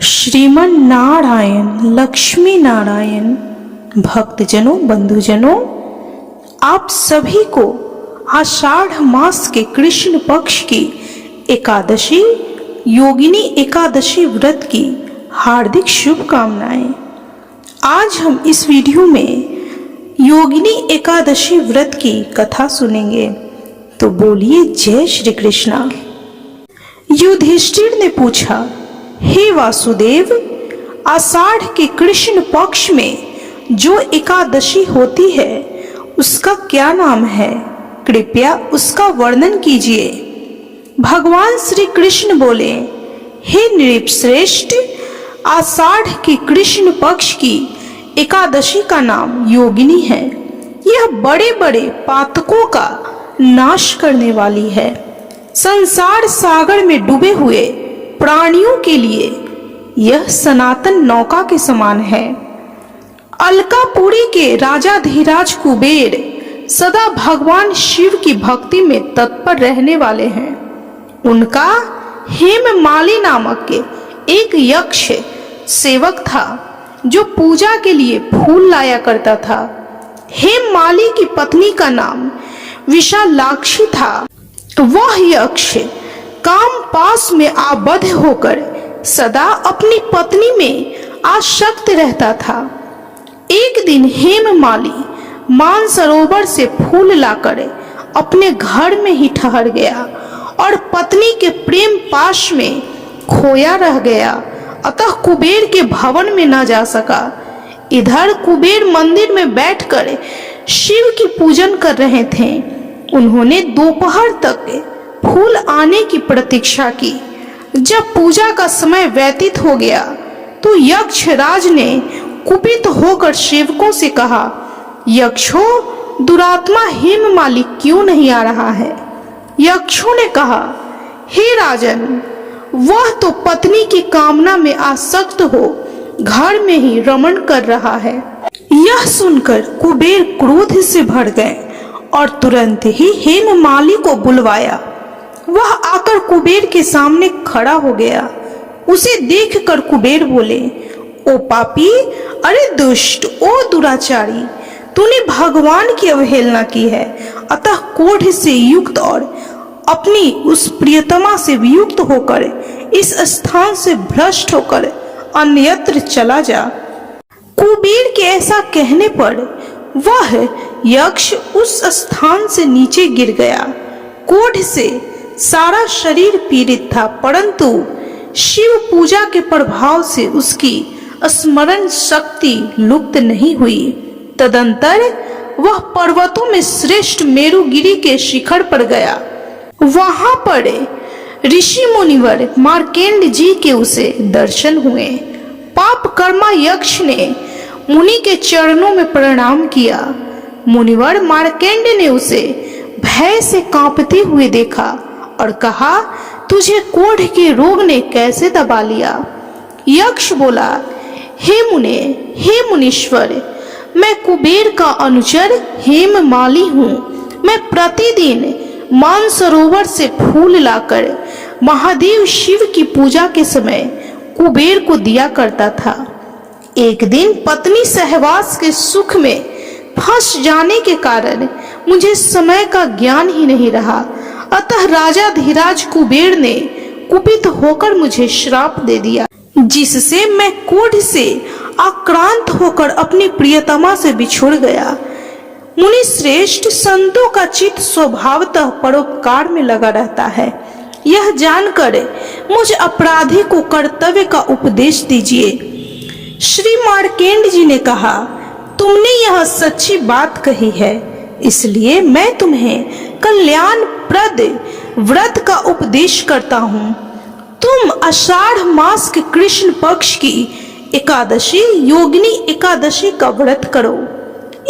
श्रीमन नारायण लक्ष्मी नारायण भक्तजनों बंधुजनों, आप सभी को आषाढ़ मास के कृष्ण पक्ष की एकादशी योगिनी एकादशी व्रत की हार्दिक शुभकामनाएं। आज हम इस वीडियो में योगिनी एकादशी व्रत की कथा सुनेंगे। तो बोलिए जय श्री कृष्णा। युधिष्ठिर ने पूछा, हे वासुदेव, आषाढ़ के कृष्ण पक्ष में जो एकादशी होती है उसका क्या नाम है? कृपया उसका वर्णन कीजिए। भगवान श्री कृष्ण बोले, हे नृपश्रेष्ठ, आषाढ़ के कृष्ण पक्ष की एकादशी का नाम योगिनी है। यह बड़े बड़े पातकों का नाश करने वाली है। संसार सागर में डूबे हुए प्राणियों के लिए यह सनातन नौका के समान है। अलकापुरी के राजाधिराज कुबेर सदा भगवान शिव की भक्ति में तत्पर रहने वाले हैं। उनका हेममाली नामक के एक यक्ष सेवक था जो पूजा के लिए फूल लाया करता था। हेममाली की पत्नी का नाम विशालाक्षी था। वह यक्ष काम पास में आबद्ध होकर सदा अपनी पत्नी में आसक्त रहता था। एक दिन हेममाली मानसरोवर से फूल लाकर अपने घर में ही ठहर गया और पत्नी के प्रेम पाश में खोया रह गया। अतः कुबेर के भवन में न जा सका। इधर कुबेर मंदिर में बैठकर शिव की पूजन कर रहे थे। उन्होंने दोपहर तक फूल आने की प्रतीक्षा की। जब पूजा का समय व्यतीत हो गया तो यक्षराज ने कुपित होकर सेवकों से कहा, यक्षों, दुरात्मा हेममाली क्यों नहीं आ रहा है? यक्षों ने कहा, हे राजन, वह तो पत्नी की कामना में आसक्त हो घर में ही रमण कर रहा है। यह सुनकर कुबेर क्रोध से भर गए और तुरंत ही हेममाली को बुलवाया। वह आकर कुबेर के सामने खड़ा हो गया। उसे देखकर कुबेर बोले, ओ पापी, अरे दुष्ट, ओ दुराचारी, तूने भगवान की अवहेलना की है। अतः क्रोध से युक्त और अपनी उस प्रियतमा से वियुक्त होकर इस स्थान से भ्रष्ट होकर अन्यत्र चला जा। कुबेर के ऐसा कहने पर वह यक्ष उस स्थान से नीचे गिर गया। क्रोध से सारा शरीर पीड़ित था, परंतु शिव पूजा के प्रभाव से उसकी स्मरण शक्ति लुप्त नहीं हुई। तदंतर वह पर्वतों में श्रेष्ठ मेरुगिरी के शिखर पर गया। वहां पर ऋषि मुनिवर मार्केंड जी के उसे दर्शन हुए। पाप कर्मा यक्ष ने मुनि के चरणों में प्रणाम किया। मुनिवर मार्केंड ने उसे भय से कांपते हुए देखा और कहा, तुझे क्रोध के रोग ने कैसे दबा लिया? यक्ष बोला, हे मुनीश्वर, मैं कुबेर का अनुचर हेममाली हूँ। मैं प्रतिदिन मानसरोवर से फूल लाकर महादेव शिव की पूजा के समय कुबेर को दिया करता था। एक दिन पत्नी सहवास के सुख में फंस जाने के कारण मुझे समय का ज्ञान ही नहीं रहा। अतः राजा धीराज कुबेर ने कुपित होकर मुझे श्राप दे दिया, जिससे मैं क्रोध से आक्रांत होकर अपनी प्रियतमा से बिछुड़ गया। मुनि श्रेष्ठ, संतों का चित्त स्वभावतः परोपकार में लगा रहता है। यह जानकर मुझ अपराधी को कर्तव्य का उपदेश दीजिए। श्री मार्केंड जी ने कहा, तुमने यह सच्ची बात कही है, इसलिए मैं तुम्हें कल्याणप्रद व्रत का उपदेश करता हूँ। तुम आषाढ़ मास के कृष्ण पक्ष की एकादशी योगिनी एकादशी का व्रत करो।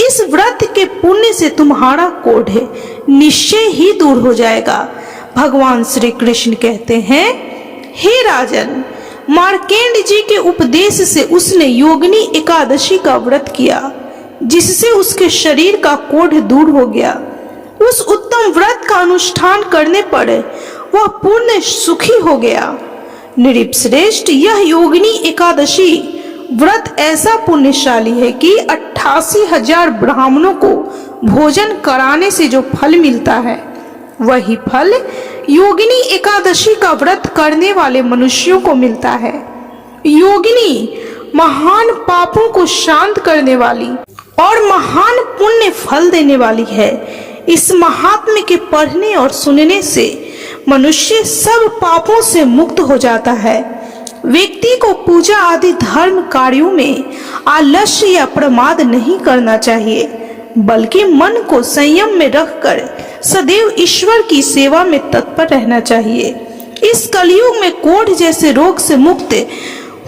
इस व्रत के पुण्य से तुम्हारा क्रोध निश्चय ही दूर हो जाएगा। भगवान श्री कृष्ण कहते हैं, हे राजन, मार्केंड जी के उपदेश से उसने योगिनी एकादशी का व्रत किया, जिससे उसके शरीर का क्रोध दूर हो गया। उस उत्तम व्रत का अनुष्ठान करने पर वह पूर्ण सुखी हो गया। नृपश्रेष्ठ, यह योगिनी एकादशी व्रत ऐसा पुण्यशाली है कि 88,000 ब्राह्मणों को भोजन कराने से जो फल मिलता है, वही फल योगिनी एकादशी का व्रत करने वाले मनुष्यों को मिलता है। योगिनी महान पापों को शांत करने वाली और महान पुण्य फल देने वाली है। इस महात्म्य के पढ़ने और सुनने से मनुष्य सब पापों से मुक्त हो जाता है। व्यक्ति को पूजा आदि धर्म कार्यों में आलस्य या प्रमाद नहीं करना चाहिए, बल्कि मन को संयम में रखकर सदैव ईश्वर की सेवा में तत्पर रहना चाहिए। इस कलयुग में कोढ़ जैसे रोग से मुक्त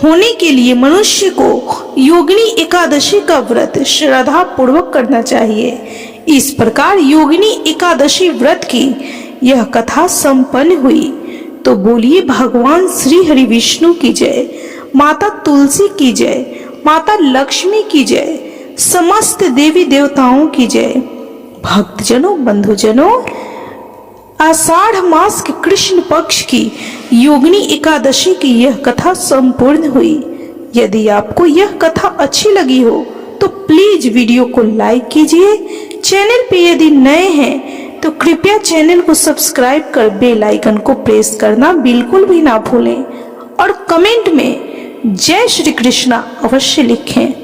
होने के लिए मनुष्य को योगिनी एकादशी का व्रत श्रद्धा पूर्वक करना चाहिए। इस प्रकार योगिनी एकादशी व्रत की यह कथा संपन्न हुई। तो बोलिए भगवान श्री हरि विष्णु की जय, माता तुलसी की जय, माता लक्ष्मी की जय, समस्त देवी देवताओं की जय। भक्तजनों, बंधुजनों, आषाढ़ मास के कृष्ण पक्ष की योगिनी एकादशी की यह कथा संपूर्ण हुई। यदि आपको यह कथा अच्छी लगी हो तो प्लीज वीडियो को लाइक कीजिए। चैनल पे यदि नए हैं तो कृपया चैनल को सब्सक्राइब कर बेल आइकन को प्रेस करना बिल्कुल भी ना भूलें और कमेंट में जय श्री कृष्णा अवश्य लिखें।